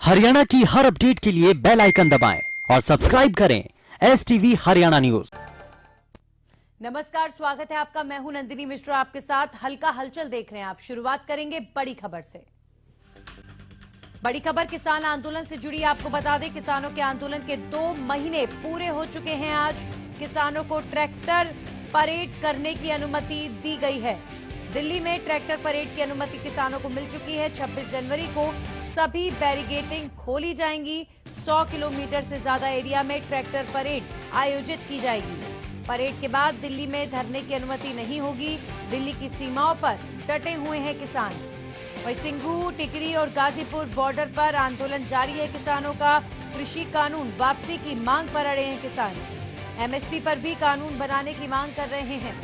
हरियाणा की हर अपडेट के लिए बेल आइकन दबाएं और सब्सक्राइब करें STV हरियाणा न्यूज। नमस्कार, स्वागत है आपका। मैं हूं नंदिनी मिश्रा, आपके साथ हल्का हलचल देख रहे हैं आप। शुरुआत करेंगे बड़ी खबर से। बड़ी खबर किसान आंदोलन से जुड़ी। आपको बता दें, किसानों के आंदोलन के 2 महीने पूरे हो चुके हैं। आज किसानों को ट्रैक्टर परेड करने की अनुमति दी गई है। दिल्ली में ट्रैक्टर परेड की अनुमति किसानों को मिल चुकी है। 26 जनवरी को सभी बैरिकेडिंग खोली जाएंगी। 100 किलोमीटर से ज्यादा एरिया में ट्रैक्टर परेड आयोजित की जाएगी। परेड के बाद दिल्ली में धरने की अनुमति नहीं होगी। दिल्ली की सीमाओं पर डटे हुए हैं किसान। वहीं सिंघू, टिकरी और गाजीपुर बॉर्डर पर आंदोलन जारी है किसानों का। कृषि कानून वापसी की मांग पर अड़े हैं किसान। MSP पर भी कानून बनाने की मांग कर रहे हैं।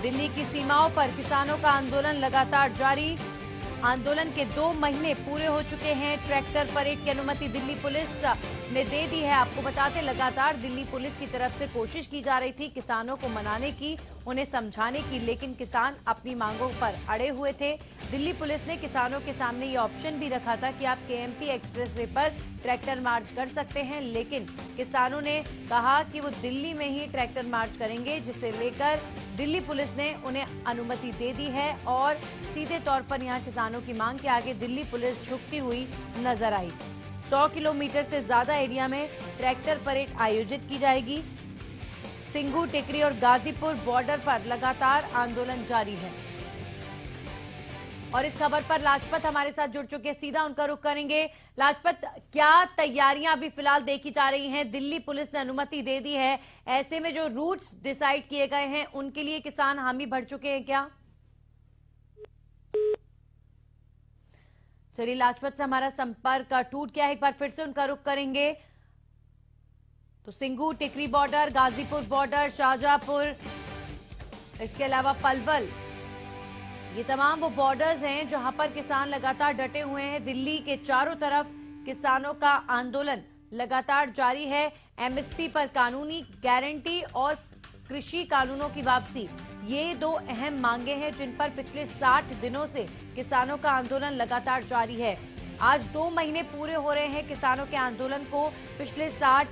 दिल्ली की सीमाओं पर किसानों का आंदोलन लगातार जारी। आंदोलन के 2 महीने पूरे हो चुके हैं। ट्रैक्टर परेड की अनुमति दिल्ली पुलिस ने दे दी है। आपको बताते, लगातार दिल्ली पुलिस की तरफ से कोशिश की जा रही थी किसानों को मनाने की, उन्हें समझाने की, लेकिन किसान अपनी मांगों पर अड़े हुए थे। दिल्ली पुलिस ने किसानों के सामने ये ऑप्शन भी रखा था कि आप KMP एक्सप्रेसवे पर ट्रैक्टर मार्च कर सकते हैं, लेकिन किसानों ने कहा कि वो दिल्ली में ही ट्रैक्टर मार्च करेंगे, जिसे लेकर दिल्ली पुलिस ने उन्हें अनुमति दे दी है और सीधे तौर पर यहां किसानों की मांग के आगे दिल्ली पुलिस झुकती हुई नजर आई। 100 किलोमीटर से ज्यादा एरिया में ट्रैक्टर परेड आयोजित की जाएगी। सिंघू, टिकरी और गाजीपुर बॉर्डर पर लगातार आंदोलन जारी है। और इस खबर पर लाजपत हमारे साथ जुड़ चुके हैं, सीधा उनका रुख करेंगे। लाजपत, क्या तैयारियां अभी फिलहाल देखी जा रही हैं? दिल्ली पुलिस ने अनुमति दे दी है, ऐसे में जो रूट्स डिसाइड किए गए हैं उनके लिए किसान हामी भर चुके हैं क्या? चलिए, लाजपत से हमारा संपर्क टूट गया है, एक बार फिर से उनका रुख करेंगे। तो सिंघू, टिकरी बॉर्डर, गाजीपुर बॉर्डर, शाहजहांपुर, इसके अलावा पलवल, ये तमाम वो बॉर्डर्स हैं जहां पर किसान लगातार डटे हुए हैं। दिल्ली के चारों तरफ किसानों का आंदोलन लगातार जारी है। MSP पर कानूनी गारंटी और कृषि कानूनों की वापसी, ये 2 अहम मांगे हैं जिन पर पिछले 60 दिनों से किसानों का आंदोलन लगातार जारी है। आज 2 महीने पूरे हो रहे हैं किसानों के आंदोलन को। पिछले 60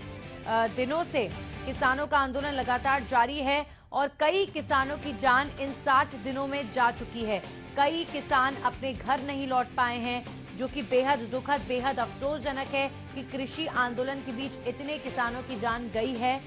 दिनों से किसानों का आंदोलन लगातार जारी है और कई किसानों की जान इन 60 दिनों में जा चुकी है। कई किसान अपने घर नहीं लौट पाए हैं, जो कि बेहद दुखद, बेहद अफसोसजनक है कि कृषि आंदोलन के बीच इतने किसानों की जान गई है।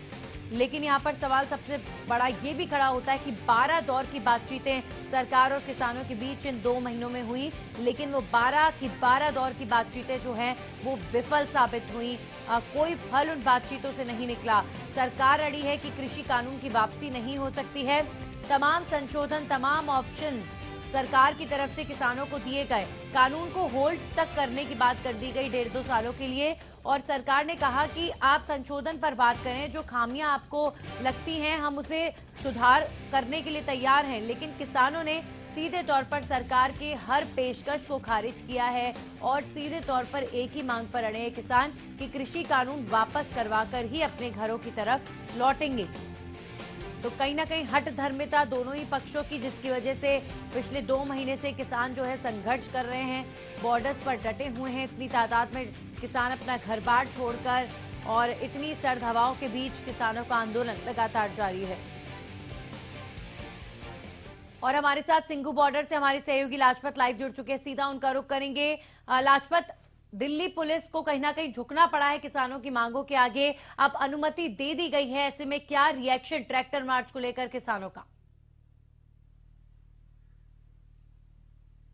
लेकिन यहाँ पर सवाल सबसे बड़ा ये भी खड़ा होता है कि 12 दौर की बातचीतें सरकार और किसानों के बीच इन 2 महीनों में हुई, लेकिन वो 12 दौर की बातचीतें जो हैं वो विफल साबित हुई। कोई फल उन बातचीतों से नहीं निकला। सरकार अड़ी है कि कृषि कानून की वापसी नहीं हो सकती है। तमाम संशोधन, तमाम ऑप्शंस सरकार की तरफ से किसानों को दिए गए। कानून को होल्ड तक करने की बात कर दी गई 1.5-2 सालों के लिए, और सरकार ने कहा कि आप संशोधन पर बात करें, जो खामियां आपको लगती हैं हम उसे सुधार करने के लिए तैयार हैं। लेकिन किसानों ने सीधे तौर पर सरकार के हर पेशकश को खारिज किया है और सीधे तौर पर एक ही मांग पर अड़े हैं किसान कि कृषि कानून वापस करवाकर ही अपने घरों की तरफ लौटेंगे। तो कहीं ना कहीं हट धर्मिता दोनों ही पक्षों की, जिसकी वजह से पिछले 2 महीने से किसान जो है संघर्ष कर रहे हैं, बॉर्डर्स पर डटे हुए हैं। इतनी तादाद में किसान अपना घर बार छोड़कर, और इतनी सर्द हवाओं के बीच किसानों का आंदोलन लगातार जारी है। और हमारे साथ सिंघू बॉर्डर से हमारे सहयोगी लाजपत लाइव जुड़ चुके हैं, सीधा उनका रुख करेंगे। लाजपत, दिल्ली पुलिस को कहीं ना कहीं झुकना पड़ा है किसानों की मांगों के आगे। अब अनुमति दे दी गई है, ऐसे में क्या रिएक्शन ट्रैक्टर मार्च को लेकर किसानों का?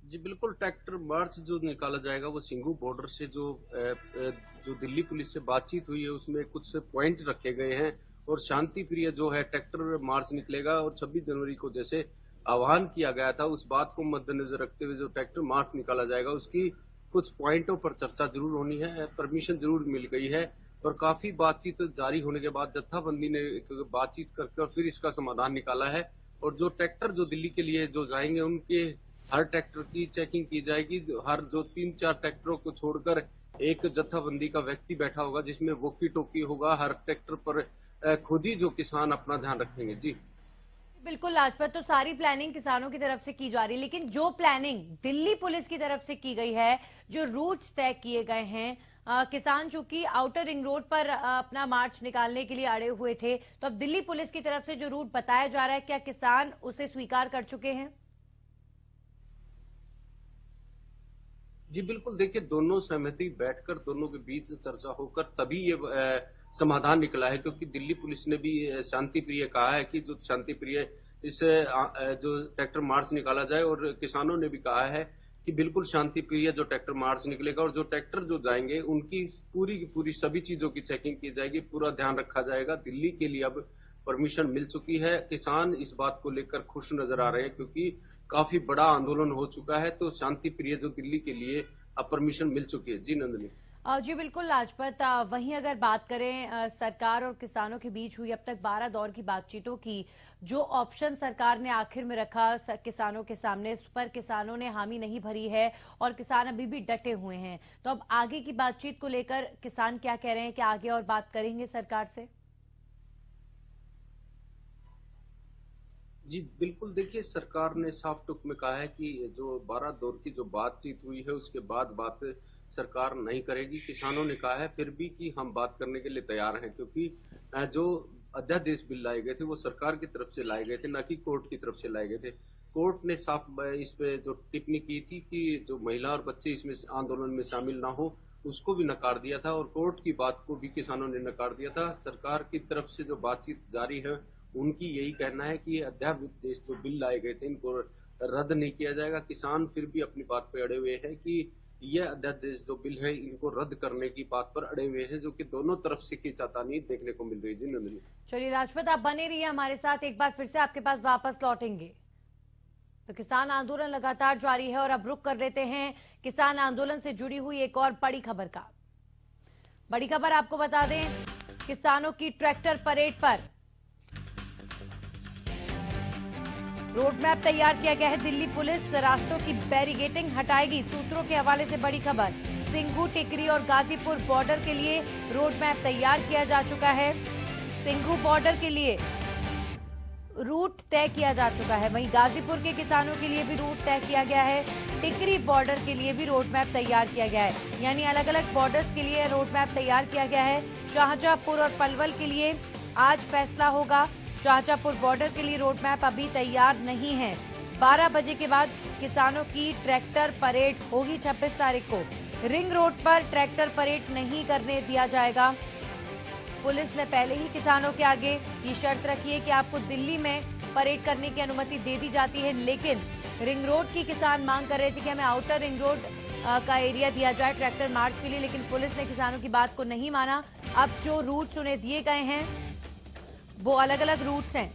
जी बिल्कुल, ट्रैक्टर मार्च जो निकाला जाएगा वो सिंघू बॉर्डर से जो दिल्ली पुलिस से बातचीत हुई है उसमें कुछ पॉइंट रखे गए हैं और शांति प्रिय जो है ट्रैक्टर मार्च निकलेगा। और 26 जनवरी को जैसे आह्वान किया गया था, उस बात को मद्देनजर रखते हुए जो ट्रैक्टर मार्च निकाला जाएगा उसकी कुछ पॉइंटों पर चर्चा जरूर होनी है। परमिशन जरूर मिल गई है और काफी बातचीत जारी होने के बाद जत्थाबंदी ने बातचीत करके और फिर इसका समाधान निकाला है। और जो ट्रैक्टर जो दिल्ली के लिए जो जाएंगे उनके हर ट्रैक्टर की चेकिंग की जाएगी। हर जो 3-4 ट्रैक्टरों को छोड़कर एक जत्थाबंदी का व्यक्ति बैठा होगा जिसमें वॉकी टॉकी होगा। हर ट्रैक्टर पर खुद ही जो किसान अपना ध्यान रखेंगे। जी बिल्कुल लाजपत, तो सारी प्लानिंग किसानों की तरफ से की जा रही है, लेकिन जो प्लानिंग दिल्ली पुलिस की तरफ से की गई है, जो रूट्स तय किए गए हैं, किसान चूंकि आउटर रिंग रोड पर अपना मार्च निकालने के लिए अड़े हुए थे, तो अब दिल्ली पुलिस की तरफ से जो रूट बताया जा रहा है, क्या किसान उसे स्वीकार कर चुके हैं? जी बिल्कुल, देखिए दोनों सहमति बैठकर दोनों के बीच चर्चा होकर तभी ये समाधान निकला है, क्योंकि दिल्ली पुलिस ने भी शांति प्रिय कहा है कि जो शांति प्रिय इस जो ट्रैक्टर मार्च निकाला जाए, और किसानों ने भी कहा है कि बिल्कुल शांति प्रिय जो ट्रैक्टर मार्च निकलेगा, और जो ट्रैक्टर जो जाएंगे उनकी पूरी की पूरी सभी चीजों की चेकिंग की जाएगी, पूरा ध्यान रखा जाएगा। दिल्ली के लिए अब परमिशन मिल चुकी है, किसान इस बात को लेकर खुश नजर आ रहे हैं, क्योंकि काफी बड़ा आंदोलन हो चुका है, तो शांति प्रिय जो दिल्ली के लिए अब परमिशन मिल चुकी है। जी नंदनी। जी बिल्कुल लाजपत, वहीं अगर बात करें सरकार और किसानों के बीच हुई अब तक 12 दौर की बातचीतों की, जो ऑप्शन सरकार ने आखिर में रखा किसानों के सामने, उस पर किसानों ने हामी नहीं भरी है और किसान अभी भी डटे हुए हैं। तो अब आगे की बातचीत को लेकर किसान क्या कह रहे हैं कि आगे और बात करेंगे सरकार से? जी बिल्कुल, देखिए सरकार ने साफ टुक में कहा है कि जो 12 दौर की जो बातचीत हुई है उसके बाद बात सरकार नहीं करेगी। किसानों ने कहा है फिर भी कि हम बात करने के लिए तैयार हैं, क्योंकि जो अध्यादेश बिल लाए गए थे वो सरकार की तरफ से लाए गए थे, न कि कोर्ट की तरफ से लाए गए थे। कोर्ट ने साफ इस पे जो टिप्पणी की थी कि जो महिला और बच्चे इसमें आंदोलन में शामिल ना हो, उसको भी नकार दिया था, और कोर्ट की बात को भी किसानों ने नकार दिया था। सरकार की तरफ से जो बातचीत जारी है, उनकी यही कहना है कि अध्यादेश जो बिल लाए गए थे इनको रद्द नहीं किया जाएगा। किसान फिर भी अपनी बात पे अड़े हुए हैं कि यह अध्यादेश जो बिल है इनको रद्द करने की बात पर अड़े हुए हैं, जो कि दोनों तरफ से खींचातानी देखने को मिल रही है। जी नंदिनी। चलिए राजपत, आप बने रहिए हमारे साथ, एक बार फिर से आपके पास वापस लौटेंगे। तो किसान आंदोलन लगातार जारी है और अब रुक कर लेते हैं किसान आंदोलन से जुड़ी हुई एक और बड़ी खबर का। बड़ी खबर आपको बता दें, किसानों की ट्रैक्टर परेड पर रोड मैप तैयार किया गया है। दिल्ली पुलिस रास्तों की बैरिकेडिंग हटाएगी। सूत्रों के हवाले से बड़ी खबर, सिंघू, टिकरी और गाजीपुर बॉर्डर के लिए रोड मैप तैयार किया जा चुका है। सिंघू बॉर्डर के लिए रूट तय किया जा चुका है, वहीं गाजीपुर के किसानों के लिए भी रूट तय किया गया है। टिकरी बॉर्डर के लिए भी रोड मैप तैयार किया गया है, यानी अलग अलग बॉर्डर्स के लिए रोड मैप तैयार किया गया है। शाहजहांपुर और पलवल के लिए आज फैसला होगा। शाहजहांपुर बॉर्डर के लिए रोड मैप अभी तैयार नहीं है। 12 बजे के बाद किसानों की ट्रैक्टर परेड होगी 26 तारीख को। रिंग रोड पर ट्रैक्टर परेड नहीं करने दिया जाएगा। पुलिस ने पहले ही किसानों के आगे ये शर्त रखी है कि आपको दिल्ली में परेड करने की अनुमति दे दी जाती है, लेकिन रिंग रोड की किसान मांग कर रहे थे कि हमें आउटर रिंग रोड का एरिया दिया जाए ट्रैक्टर मार्च के लिए, लेकिन पुलिस ने किसानों की बात को नहीं माना। अब जो रूट्स उन्हें दिए गए हैं वो अलग अलग रूट्स हैं।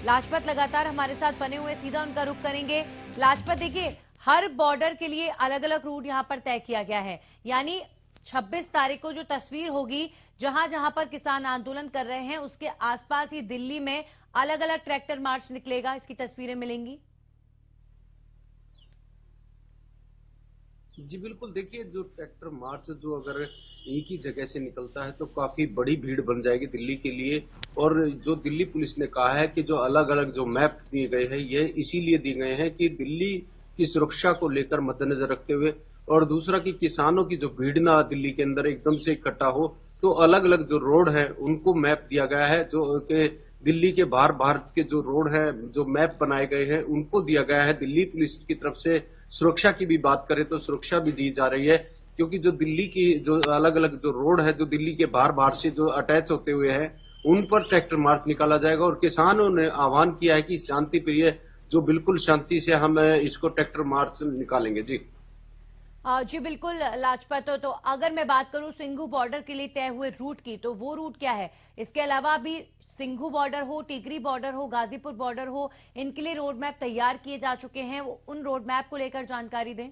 लाजपत लगातार हमारे साथ बने हुए, सीधा उनका रुख करेंगे। लाजपत, देखिए हर बॉर्डर के लिए अलग अलग रूट यहां पर तय किया गया है, यानी 26 तारीख को जो तस्वीर होगी, जहां जहां पर किसान आंदोलन कर रहे हैं उसके आसपास ही दिल्ली में अलग अलग ट्रैक्टर मार्च निकलेगा, इसकी तस्वीरें मिलेंगी। जी बिल्कुल, देखिए जो ट्रैक्टर मार्च जो अगर एक ही जगह से निकलता है तो काफी बड़ी भीड़ बन जाएगी दिल्ली के लिए। और जो दिल्ली पुलिस ने कहा है कि जो अलग अलग जो मैप दिए गए हैं ये इसीलिए दिए गए हैं कि दिल्ली की सुरक्षा को लेकर मद्देनजर रखते हुए, और दूसरा कि किसानों की जो भीड़ ना दिल्ली के अंदर एकदम से इकट्ठा हो, तो अलग अलग जो रोड है उनको मैप दिया गया है। जो कि दिल्ली के बाहर भारत के जो रोड है, जो मैप बनाए गए हैं उनको दिया गया है। दिल्ली पुलिस की तरफ से सुरक्षा की भी बात करें तो सुरक्षा भी दी जा रही है, क्योंकि जो दिल्ली की जो अलग अलग जो रोड है जो दिल्ली के बाहर से जो अटैच होते हुए है उन पर ट्रैक्टर मार्च निकाला जाएगा। और किसानों ने आह्वान किया है कि शांति प्रिय जो बिल्कुल शांति से हम इसको ट्रैक्टर मार्च निकालेंगे। जी जी बिल्कुल लाजपत, तो अगर मैं बात करूं सिंघू बॉर्डर के लिए तय हुए रूट की, तो वो रूट क्या है? इसके अलावा भी सिंघू बॉर्डर हो, टिकरी बॉर्डर हो, गाजीपुर बॉर्डर हो, इनके लिए रोड मैप तैयार किए जा चुके हैं। उन रोड मैप को लेकर जानकारी दें।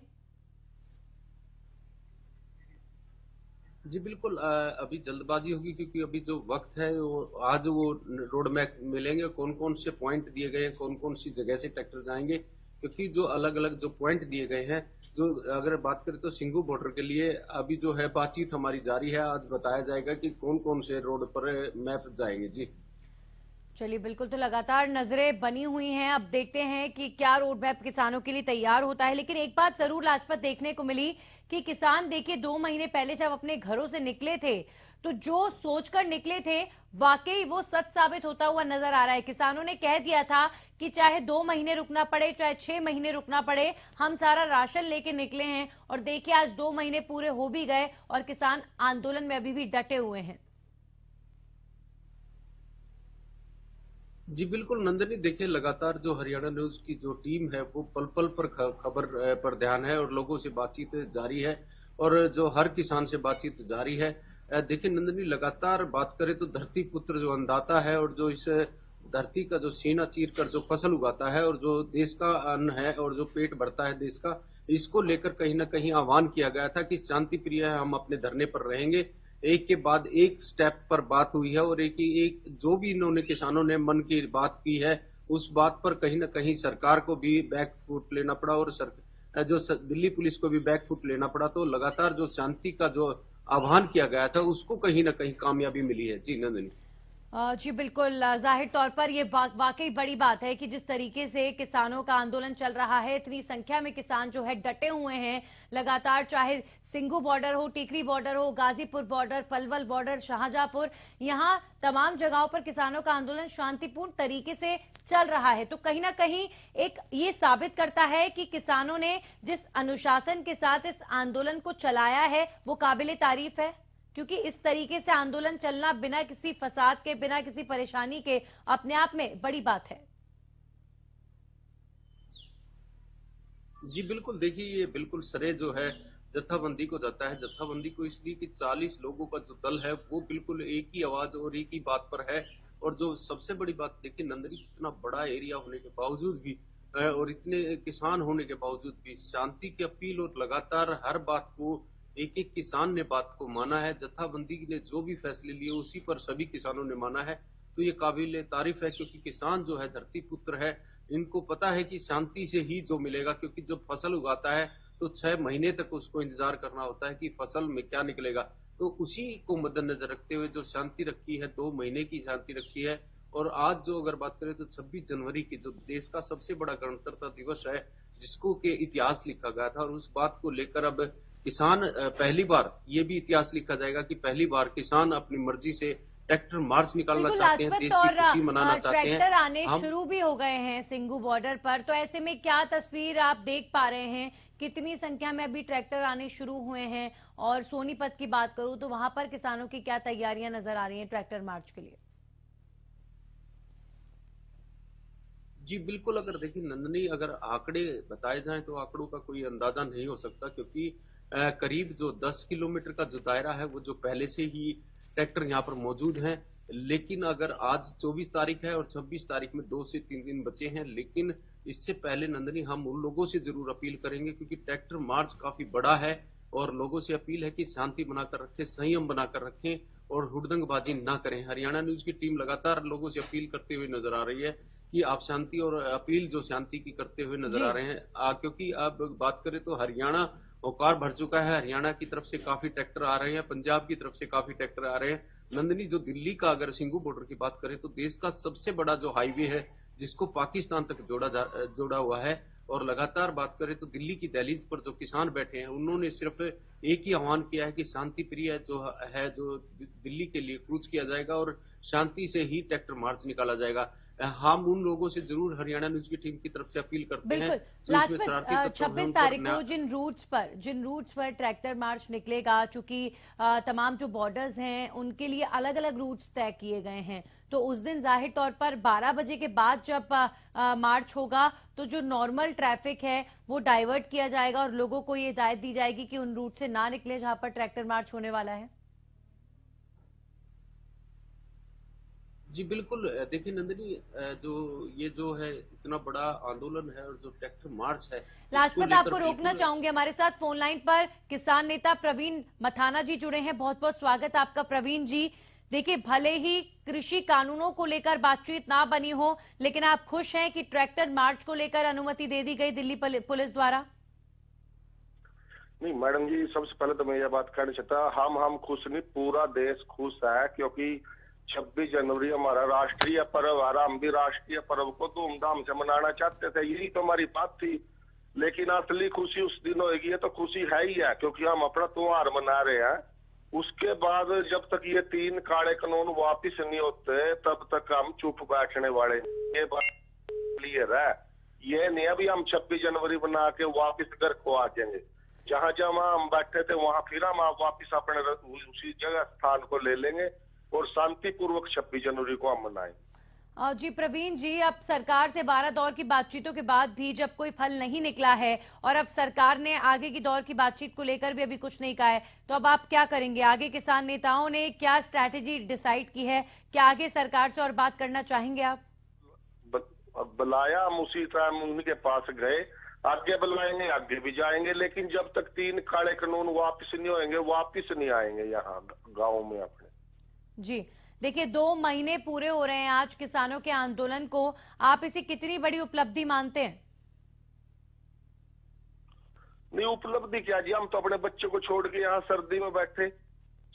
जी बिल्कुल, अभी जल्दबाजी होगी क्योंकि अभी जो वक्त है वो आज वो रोड मैप मिलेंगे, कौन कौन से पॉइंट दिए गए हैं, कौन कौन सी जगह से ट्रैक्टर जाएंगे, क्योंकि जो अलग अलग जो पॉइंट दिए गए हैं, जो अगर बात करें तो सिंघू बॉर्डर के लिए अभी जो है बातचीत हमारी जारी है। आज बताया जाएगा कि कौन कौन से रोड पर मैप जाएंगे। जी चलिए, बिल्कुल। तो लगातार नजरें बनी हुई हैं। अब देखते हैं कि क्या रोड मैप किसानों के लिए तैयार होता है। लेकिन एक बात जरूर लाजपत देखने को मिली कि किसान देखिए 2 महीने पहले जब अपने घरों से निकले थे तो जो सोचकर निकले थे वाकई वो सच साबित होता हुआ नजर आ रहा है। किसानों ने कह दिया था कि चाहे 2 महीने रुकना पड़े, चाहे 6 महीने रुकना पड़े, हम सारा राशन लेके निकले हैं। और देखिए आज 2 महीने पूरे हो भी गए और किसान आंदोलन में अभी भी डटे हुए हैं। जी बिल्कुल नंदनी, देखिए लगातार जो हरियाणा न्यूज की जो टीम है वो पल पल पर खबर पर ध्यान है और लोगों से बातचीत जारी है और जो हर किसान से बातचीत जारी है। देखिए नंदनी, लगातार बात करें तो धरती पुत्र जो अन्नदाता है और जो इस धरती का जो सीना चीर कर जो फसल उगाता है और जो देश का अन्न है और जो पेट भरता है देश का, इसको लेकर कहीं ना कहीं आह्वान किया गया था कि शांति प्रिय है, हम अपने धरने पर रहेंगे। एक के बाद एक स्टेप पर बात हुई है और एक जो भी इन्होंने किसानों ने मन की बात की है उस बात पर कहीं ना कहीं सरकार को भी बैक फुट लेना पड़ा और दिल्ली पुलिस को भी बैक फुट लेना पड़ा। तो लगातार जो शांति का जो आह्वान किया गया था उसको कहीं ना कहीं कामयाबी मिली है। जी नंदिनी। जी बिल्कुल। जाहिर तौर पर यह वाकई बड़ी बात है कि जिस तरीके से किसानों का आंदोलन चल रहा है, इतनी संख्या में किसान जो है डटे हुए हैं लगातार, चाहे सिंघू बॉर्डर हो, टिकरी बॉर्डर हो, गाजीपुर बॉर्डर, पलवल बॉर्डर, शाहजहांपुर, यहां तमाम जगहों पर किसानों का आंदोलन शांतिपूर्ण तरीके से चल रहा है। तो कहीं ना कहीं एक ये साबित करता है कि किसानों ने जिस अनुशासन के साथ इस आंदोलन को चलाया है वो काबिले तारीफ है, क्योंकि इस तरीके से आंदोलन चलना बिना किसी फसाद के, बिना किसी परेशानी के अपने आप में बड़ी बात है। जी बिल्कुल, देखिए ये बिल्कुल श्रेय जो है जत्थाबंदी को जाता है। जत्थाबंदी को इसलिए कि 40 लोगों का जो दल है वो बिल्कुल एक ही आवाज और एक ही बात पर है। और जो सबसे बड़ी बात देखिए नंदनी, इतना बड़ा एरिया होने के बावजूद भी और इतने किसान होने के बावजूद भी शांति की अपील और लगातार हर बात को एक एक किसान ने बात को माना है। जत्थाबंदी ने जो भी फैसले लिए उसी पर सभी किसानों ने माना है। तो ये काबिल तारीफ है क्योंकि किसान जो है धरती पुत्र है, इनको पता है कि शांति से ही जो मिलेगा, क्योंकि जब फसल उगाता है तो 6 महीने तक उसको इंतजार करना होता है कि फसल में क्या निकलेगा। तो उसी को मद्देनजर रखते हुए जो शांति रखी है, 2 महीने की शांति रखी है। और आज जो अगर बात करें तो 26 जनवरी की जो देश का सबसे बड़ा गणतंत्र दिवस है, जिसको के इतिहास लिखा गया था, और उस बात को लेकर अब किसान पहली बार ये भी इतिहास लिखा जाएगा कि पहली बार किसान अपनी मर्जी से ट्रैक्टर मार्च निकालना चाहते हैं, देश की खुशी मनाना चाहते हैं। ट्रैक्टर आने शुरू भी हो गए हैं सिंघू बॉर्डर पर, तो ऐसे में क्या तस्वीर आप देख पा रहे हैं? कितनी संख्या में अभी ट्रैक्टर आने शुरू हुए हैं? और सोनीपत की बात करूं तो वहां पर किसानों की क्या तैयारियां नजर आ रही हैं ट्रैक्टर मार्च के लिए? जी बिल्कुल, अगर देखिए नंदनी, अगर आंकड़े बताए जाएं तो आंकड़ों का कोई अंदाजा नहीं हो सकता, क्योंकि करीब जो 10 किलोमीटर का जो दायरा है वो जो पहले से ही ट्रैक्टर यहाँ पर मौजूद हैं। लेकिन अगर आज 24 तारीख है और 26 तारीख में 2 से 3 दिन बचे हैं, लेकिन इससे पहले नंदनी हम उन लोगों से जरूर अपील करेंगे, क्योंकि ट्रैक्टर मार्च काफी बड़ा है और लोगों से अपील है कि शांति बनाकर रखें, संयम बनाकर रखें और हुड़दंगबाजी ना करें। हरियाणा न्यूज की टीम लगातार लोगों से अपील करते हुए नजर आ रही है कि आप शांति, और अपील जो शांति की करते हुए नजर आ रहे हैं, क्योंकि अब बात करें तो हरियाणा औकार भर चुका है। हरियाणा की तरफ से काफी ट्रैक्टर आ रहे हैं, पंजाब की तरफ से काफी ट्रैक्टर आ रहे हैं। नंदनी, जो दिल्ली का अगर सिंघू बॉर्डर की बात करें तो देश का सबसे बड़ा जो हाईवे है जिसको पाकिस्तान तक जोड़ा हुआ है, और लगातार बात करें तो दिल्ली की दहलीज पर जो किसान बैठे हैं उन्होंने सिर्फ एक ही आह्वान किया है कि शांति प्रिय जो दिल्ली के लिए कूच किया जाएगा और शांति से ही ट्रैक्टर मार्च निकाला जाएगा। हम उन लोगों से जरूर हरियाणा न्यूज की टीम की तरफ से अपील करते हैं। लाजपत 26 तारीख को जिन रूट्स पर ट्रैक्टर मार्च निकलेगा, चूंकि तमाम जो बॉर्डर्स हैं उनके लिए अलग अलग रूट्स तय किए गए हैं, तो उस दिन जाहिर तौर पर 12 बजे के बाद जब मार्च होगा तो जो नॉर्मल ट्रैफिक है वो डाइवर्ट किया जाएगा और लोगों को ये हिदायत दी जाएगी कि उन रूट से ना निकले जहां पर ट्रैक्टर मार्च होने वाला है। जी बिल्कुल, देखिए नंदिनी, जो है इतना बड़ा आंदोलन है और जो ट्रैक्टर मार्च है, लाजपत आपको रोकना चाहूंगे, हमारे साथ फोन लाइन पर किसान नेता प्रवीण मथाना जी जुड़े हैं। बहुत बहुत स्वागत आपका प्रवीण जी। देखिए, भले ही कृषि कानूनों को लेकर बातचीत ना बनी हो, लेकिन आप खुश हैं कि ट्रैक्टर मार्च को लेकर अनुमति दे दी गई दिल्ली पुलिस द्वारा? नहीं मैडम जी, सबसे पहले तो मैं यह बात कहना चाहता, हम खुश नहीं, पूरा देश खुश है, क्योंकि 26 जनवरी हमारा राष्ट्रीय पर्व आ रहा, हम भी राष्ट्रीय पर्व को धूमधाम से मनाना चाहते थे, यही तो हमारी बात थी। लेकिन असली खुशी उस दिन होगी, ये तो खुशी है ही है, क्योंकि हम अपना त्योहार मना रहे हैं। उसके बाद जब तक ये 3 काले कानून वापिस नहीं होते तब तक हम चुप बैठने वाले, ये बात क्लियर है। ये नहीं अभी हम 26 जनवरी बना के वापिस घर को आ जाएंगे, जहां जहां हम बैठे थे वहां फिर हम वापिस अपने उसी जगह स्थान को ले लेंगे और शांतिपूर्वक 26 जनवरी को हम मनाएंगे। जी प्रवीण जी, अब सरकार से 12 दौर की बातचीतों के बाद भी जब कोई फल नहीं निकला है और अब सरकार ने आगे की दौर की बातचीत को लेकर भी अभी कुछ नहीं कहा है, तो अब आप क्या करेंगे? आगे किसान नेताओं ने क्या स्ट्रैटेजी डिसाइड की है? क्या आगे सरकार से और बात करना चाहेंगे आप? बुलाया, हम उसी टाइम उनके पास गए, आगे बुलाएंगे, आगे भी जाएंगे, लेकिन जब तक 3 काले कानून वापिस नहीं होंगे वापिस नहीं आएंगे यहाँ गाँव में अपने। जी देखिए, 2 महीने पूरे हो रहे हैं आज किसानों के आंदोलन को, आप इसे कितनी बड़ी उपलब्धि मानते हैं? नहीं उपलब्धि क्या जी, हम तो अपने बच्चों को छोड़ के यहाँ सर्दी में बैठे,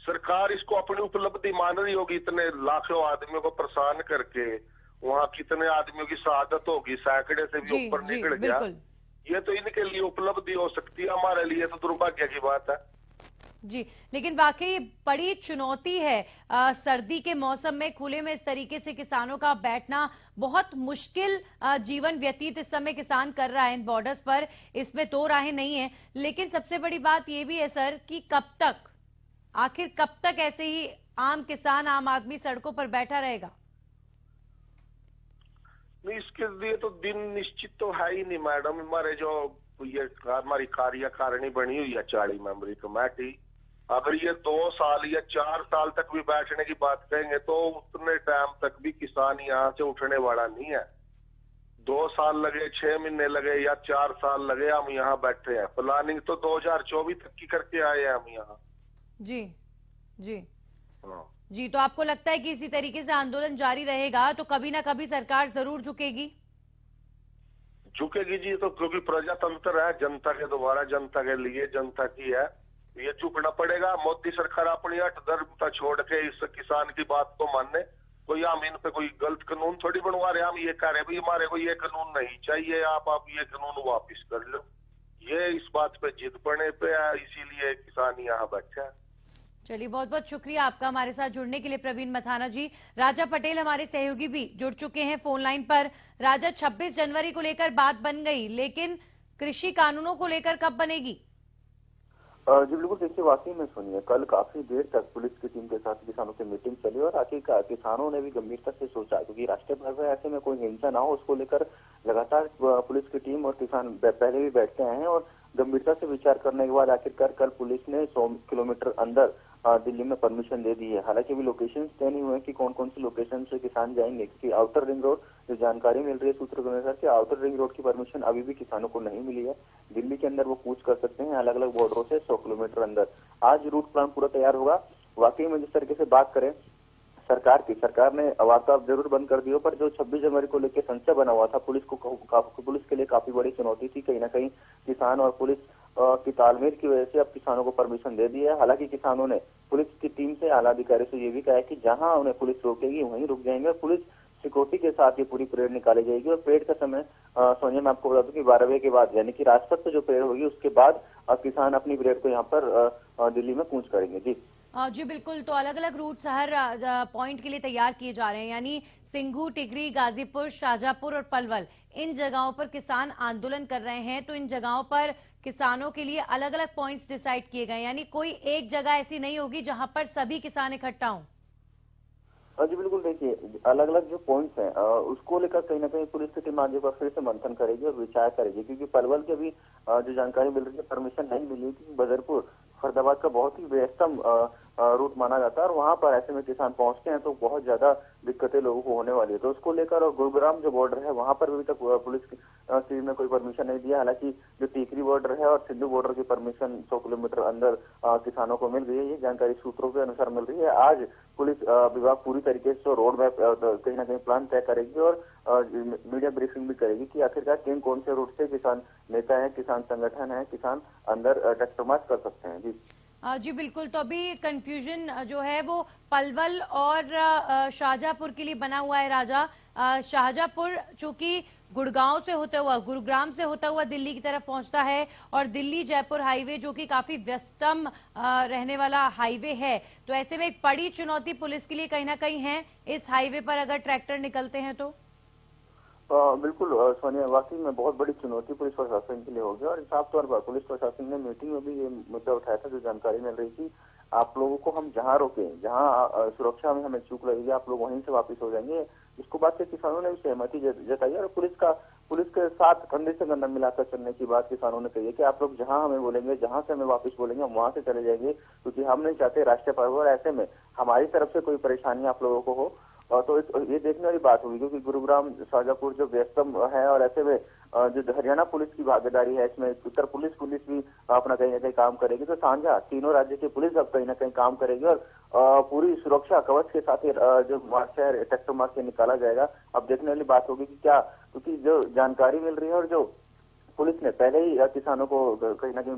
सरकार इसको अपनी उपलब्धि मान रही होगी। इतने लाखों आदमियों को परेशान करके वहाँ कितने आदमियों की शहादत होगी, सैकड़े से भी ऊपर निकल गया, ये तो इनके लिए उपलब्धि हो सकती है, हमारे लिए तो दुर्भाग्य की बात है। जी, लेकिन वाकई बड़ी चुनौती है सर्दी के मौसम में खुले में इस तरीके से किसानों का बैठना, बहुत मुश्किल जीवन व्यतीत इस समय किसान कर रहा है इन बॉर्डर्स पर, इसमें 2 राहें नहीं है। लेकिन सबसे बड़ी बात यह भी है सर कि आखिर कब तक ऐसे ही आम किसान, आम आदमी सड़कों पर बैठा रहेगा? नहीं, इसके लिए तो दिन निश्चित तो है ही नहीं मैडम। हमारे जो ये हमारी कार्यकारिणी बनी हुई है 40 मेंबरी कमेटी, अगर ये 2 साल या 4 साल तक भी बैठने की बात कहेंगे तो उतने टाइम तक भी किसान यहाँ से उठने वाला नहीं है। 2 साल लगे, 6 महीने लगे या 4 साल लगे, हम यहाँ बैठे हैं। प्लानिंग तो 2024 तक की करके आए हैं हम यहाँ। जी जी हाँ जी, तो आपको लगता है कि इसी तरीके से आंदोलन जारी रहेगा तो कभी ना कभी सरकार जरूर झुकेगी? झुकेगी जी, तो क्योंकि प्रजातंत्र है, जनता के द्वारा, जनता के लिए, जनता की है, ये झुकना पड़ेगा। मोदी सरकार अपनी हट धर्मता छोड़ के इस किसान की बात को माने। कोई हम इन पे कोई गलत कानून थोड़ी बनवा रहे, हम ये कह रहे भाई हमारे को ये कानून नहीं चाहिए, आप ये कानून वापिस कर लो। ये इस बात पे जिद पड़ने पे है, इसीलिए किसान यहाँ बैठे हैं। चलिए, बहुत बहुत शुक्रिया आपका हमारे साथ जुड़ने के लिए प्रवीण मथाना जी। राजा पटेल हमारे सहयोगी भी जुड़ चुके हैं फोन लाइन पर। राजा, 26 जनवरी को लेकर बात बन गई, लेकिन कृषि कानूनों को लेकर कब बनेगी? जी बिल्कुल, देखिए वाकई में सुनिए, कल काफी देर तक पुलिस की टीम के साथ किसानों की मीटिंग चली और आखिरकार किसानों ने भी गंभीरता से सोचा, क्योंकि राष्ट्रीय पर्व है, ऐसे में कोई हिंसा ना हो, उसको लेकर लगातार पुलिस की टीम और किसान पहले भी बैठते आए हैं और गंभीरता से विचार करने के बाद आखिरकार कल पुलिस ने 100 किलोमीटर अंदर दिल्ली में परमिशन दे दी है। हालांकि अभी लोकेशन तय नहीं हुए कि कौन कौन सी लोकेशन से किसान जाएंगे, क्योंकि आउटर रिंग रोड, जो जानकारी मिल रही है सूत्रों के अनुसार कि आउटर रिंग रोड की परमिशन अभी भी किसानों को नहीं मिली है। दिल्ली के अंदर वो कूच कर सकते हैं अलग अलग बॉर्डरों से 100 किलोमीटर अंदर। आज रूट प्लान पूरा तैयार होगा। वाकई में जिस तरीके से बात करें सरकार ने वार्तालाप जरूर बंद कर दिया, पर जो 26 जनवरी को लेकर संशय बना हुआ था पुलिस के लिए काफी बड़ी चुनौती थी। कहीं ना कहीं किसान और पुलिस की तालमेल की वजह से अब किसानों को परमिशन दे दी है। हालांकि किसानों ने पुलिस की टीम से, आला अधिकारी से ये भी कहा है कि जहां उन्हें पुलिस रोकेगी वहीं रुक जाएंगे। पुलिस सिक्योरिटी के साथ ये पूरी परेड निकाली जाएगी और परेड का समय सोनिया, मैं आपको बता दूं कि 12 बजे के बाद, यानी कि राजपथ पे जो परेड होगी उसके बाद किसान अपनी परेड को यहाँ पर दिल्ली में कूच करेंगे। जी जी बिल्कुल, तो अलग अलग रूट हर पॉइंट के लिए तैयार किए जा रहे हैं, यानी सिंघू, टिकरी, गाजीपुर, शाहजहांपुर और पलवल, इन जगहों पर किसान आंदोलन कर रहे हैं। तो इन जगहों पर किसानों के लिए अलग अलग पॉइंट्स डिसाइड किए गए, यानी कोई एक जगह ऐसी नहीं होगी जहां पर सभी किसान इकट्ठा हों। जी बिल्कुल, देखिए अलग अलग जो पॉइंट्स हैं उसको लेकर कहीं ना कहीं पुलिस की टीम आज एक बार फिर से मंथन करेगी और विचार करेगी, क्योंकि पलवल की अभी जो जानकारी मिल रही है परमिशन नहीं मिली, क्योंकि बदरपुर फरीदाबाद का बहुत ही व्यस्तम रूट माना जाता है और वहां पर ऐसे में किसान पहुंचते हैं तो बहुत ज्यादा दिक्कतें लोगों को होने वाली है। तो उसको लेकर, और गुरुग्राम जो बॉर्डर है वहां पर अभी तक पुलिस की टीम ने कोई परमिशन नहीं दिया। हालांकि जो टीकरी बॉर्डर है और सिंधु बॉर्डर की परमिशन 100 किलोमीटर अंदर किसानों को मिल रही है, ये जानकारी सूत्रों के अनुसार मिल रही है। आज पुलिस विभाग पूरी तरीके से रोड मैप कहीं ना कहीं प्लान तय करेगी और मीडिया ब्रीफिंग भी करेगी कि आखिरकार किन कौन से रूट से किसान नेता है, किसान संगठन है, किसान अंदर ट्रैक्टर मार्च कर सकते हैं। जी जी बिल्कुल। तो अभी कंफ्यूजन जो है वो पलवल और शाहजहांपुर के लिए बना हुआ है राजा। शाहजहांपुर चूंकि गुड़गांव से होता हुआ, गुरुग्राम से होता हुआ दिल्ली की तरफ पहुंचता है और दिल्ली जयपुर हाईवे जो कि काफी व्यस्तम रहने वाला हाईवे है, तो ऐसे में एक बड़ी चुनौती पुलिस के लिए कहीं ना कहीं है इस हाईवे पर अगर ट्रैक्टर निकलते हैं तो। बिल्कुल सोनिया, वाकई में बहुत बड़ी चुनौती पुलिस प्रशासन के लिए होगी और साफ तौर पर पुलिस प्रशासन ने मीटिंग में भी ये मुद्दा उठाया था। जो जानकारी मिल रही थी, आप लोगों को हम जहां रोकें, जहां सुरक्षा में हमें चूक लगेगी, आप लोग वहीं से वापस हो जाएंगे। इसको बात से किसानों ने भी सहमति जताई और पुलिस के साथ कंधे से कंधा मिलाकर चलने की बात किसानों ने कही है कि आप लोग जहां हमें बोलेंगे, जहां से हमें वापस बोलेंगे, हम वहां से चले जाएंगे, क्योंकि हम नहीं चाहते राष्ट्रीय पर्व और ऐसे में हमारी तरफ से कोई परेशानी आप लोगों को हो। तो ये देखने वाली बात होगी, क्योंकि गुरुग्राम शाहजहांपुर जो व्यस्तम है और ऐसे में जो हरियाणा पुलिस की भागीदारी है इसमें, उत्तर पुलिस भी अपना कहीं ना कहीं काम करेगी। तो साझा तीनों राज्य की पुलिस अब कहीं ना कहीं काम करेगी और पूरी सुरक्षा कवच के साथ जो मार्च है, ट्रैक्टर मार्च से निकाला जाएगा। अब देखने वाली बात होगी कि क्या, क्योंकि जो जानकारी मिल रही है और जो पुलिस ने पहले ही किसानों को कहीं ना कहीं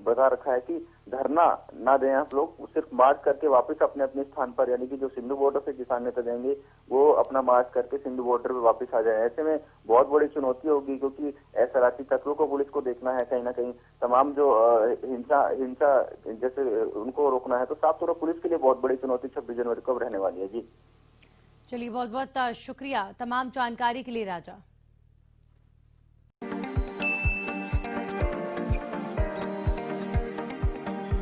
बता रखा है कि धरना ना दें आप लोग, सिर्फ मार्च करके वापस अपने अपने स्थान पर, यानी कि जो सिंधु बॉर्डर से किसान नेता जाएंगे वो अपना मार्च करके सिंधु बॉर्डर पर वापस आ जाए। ऐसे में बहुत बड़ी चुनौती होगी, क्योंकि ऐसे तत्वों को पुलिस को देखना है, कहीं ना कहीं तमाम जो हिंसा जैसे उनको रोकना है। तो साफ तौर पर पुलिस के लिए बहुत बड़ी चुनौती 26 जनवरी को रहने वाली है। जी चलिए, बहुत बहुत शुक्रिया तमाम जानकारी के लिए राजा।